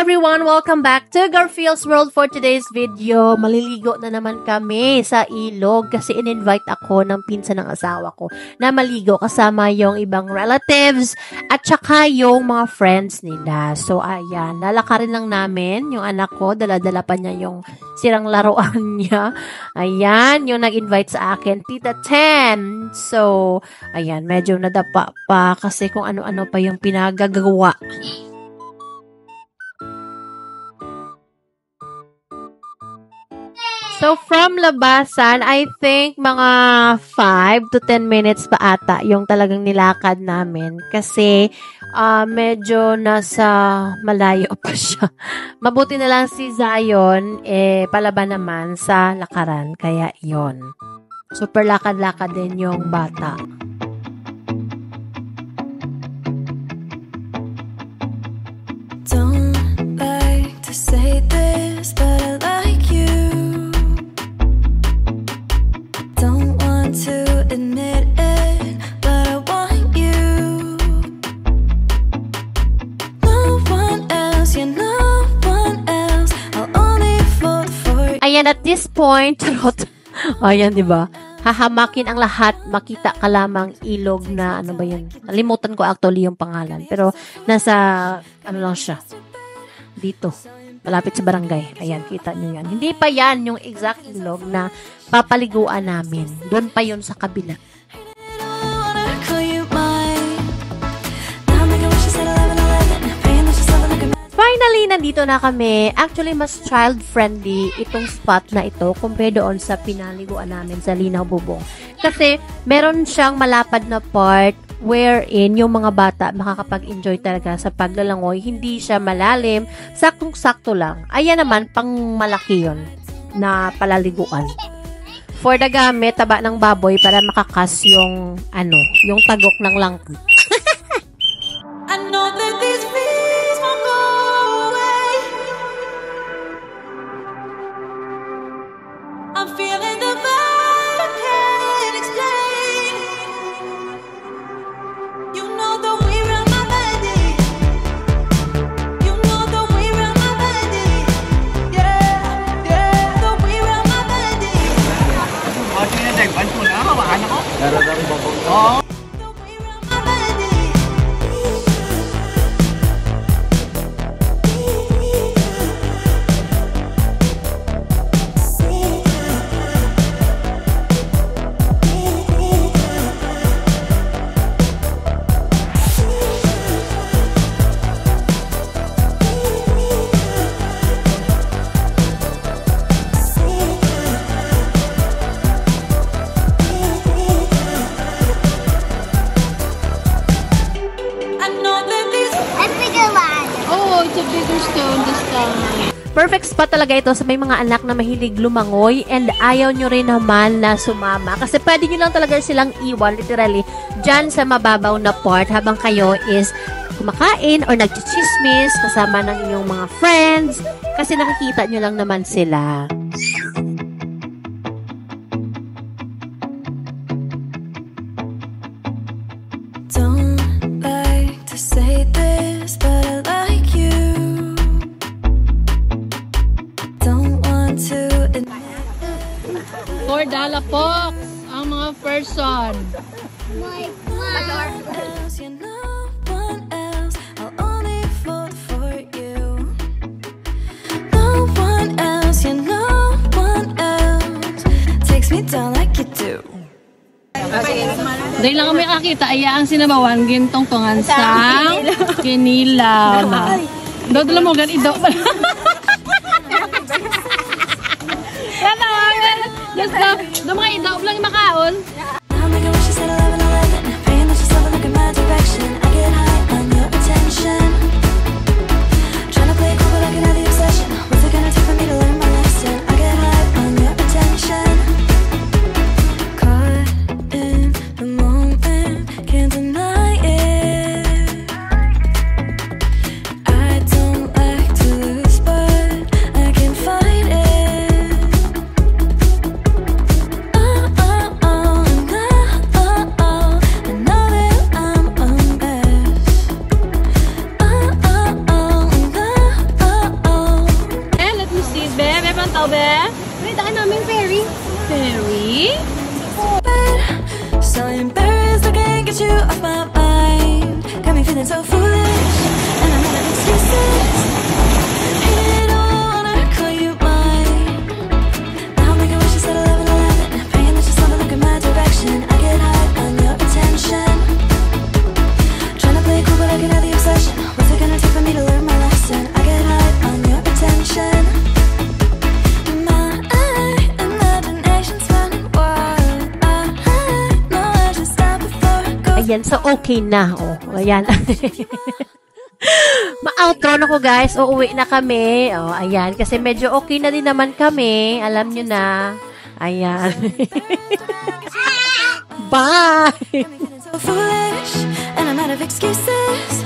everyone! Welcome back to Garfield's World. For today's video, maliligo na naman kami sa ilog kasi in-invite ako ng pinsan ng asawa ko na maligo kasama yung ibang relatives at saka yung mga friends nila. So, ayan, lalakarin lang namin yung anak ko, dala-dala pa niya yung sirang laruan niya. Ayan, yung nag-invite sa akin, Tita Ten. So, ayan, medyo nadapa pa kasi kung ano-ano pa yung pinagagawa. So, from labasan, I think mga 5 to 10 minutes pa ata yung talagang nilakad namin. Kasi, medyo nasa malayo pa siya. Mabuti na lang si Zion, palaban naman sa lakaran. Kaya, yon. Super lakad-lakad din yung bata. Don't like to say this, but I like you. To admit it, but I want you. No one else, yeah, no one else. I'll only fall for you. Ayan, at this point, charot. Ayan, di ba? Hahamakin ang lahat, makita ka lamang ilog na, ano ba yun? Nalimutan ko actually yung pangalan. Pero, nasa, ano lang siya. Dito. Malapit sa barangay. Ayan, kita nyo yan. Hindi pa yan yung exact ilog na papaliguan namin. Doon pa yun sa kabila. Finally, nandito na kami. Actually, mas child-friendly itong spot na ito compare doon sa pinaliguan namin sa Linaw Bubong. Kasi, meron siyang malapad na part wherein yung mga bata makakapag-enjoy talaga sa paglalangoy. Hindi siya malalim. Saktong-sakto lang. Ayan naman, pang malaki yun na palaliguan. For the gamit, taba ng baboy para makakas yung, yung tagok ng langka. I know that these fears won't go away. I'm feeling the vibe I can't explain. You know the way around my body. You know the way around my body. Yeah, yeah, the way around my body. Nagban ko na, hawaan ako. Daradaring bobong. Oh. Perfect spot talaga ito sa may mga anak na mahilig lumangoy and ayaw nyo rin naman na sumama. Kasi pwede nyo lang talaga silang iwan, literally, dyan sa mababaw na part habang kayo is kumakain or nagchichismis kasama ng inyong mga friends. Kasi nakikita nyo lang naman sila. Don't like to say this, but I like you. $4 po ang mga person. Dahil lang kami kakita, ayaang sinabawan, gintong tungan sa kinilaw na. Dodala mo, ganido. Doon mga idaw lang yung makaon. ikaw, be? May daan namin ferry. Ferry? So embarrassed I can't get you off my mind. Got me feeling so foolish, and I'm out of excuses. Hate it all, I wanna call you mine. Now I'm making wishes at 11:11, praying that you slowly look in my direction. I get high on your attention, trying to play it cool but I can have the obsession. What's it gonna take for me to learn my lesson? I get high on your attention. My imagination's running wild. I know I should stop before I go. Ayan, so okay na. Oh, ayan. Ma-outro na ko, guys. Uuwi na kami. Oh, ayan. Kasi medyo okay na din naman kami. Alam nyo na. Ayan. Bye! Got me feeling so foolish, and I'm out of excuses.